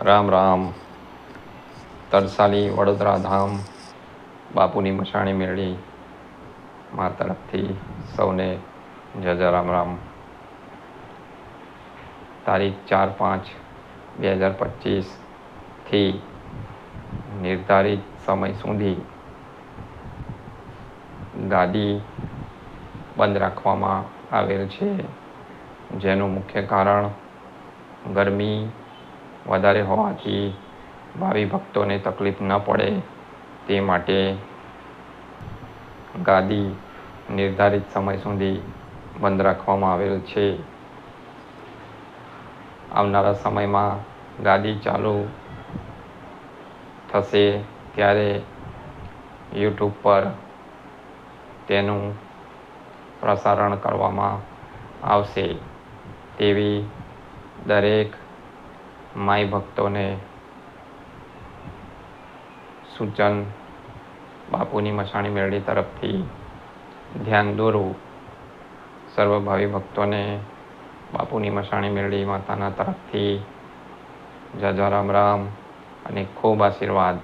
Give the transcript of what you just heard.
રામ રામ. તરસાલી વડોદરા ધામ બાપુની મશાણી મેળી મા તરફથી સૌને જય રામ રામ. તારીખ 4/5/2025થી નિર્ધારિત સમય સુધી ગાદી બંધ રાખવામાં આવેલ છે, જેનું મુખ્ય કારણ ગરમી વધારે હોવાથી ભાવિ ભક્તોને તકલીફ ન પડે તે માટે ગાદી નિર્ધારિત સમય સુધી બંધ રાખવામાં આવેલ છે. આવનારા સમયમાં ગાદી ચાલુ થશે ત્યારે યુટ્યુબ પર તેનું પ્રસારણ કરવામાં આવશે તેવી દરેક માઈ ભક્તોને સૂચન બાપુની મશાણી મેળવી તરફથી ધ્યાન દોરવું. સર્વ ભાવિ ભક્તોને બાપુની મશાણી મેળવી માતાના તરફથી જય રામ રામ અને ખૂબ આશીર્વાદ.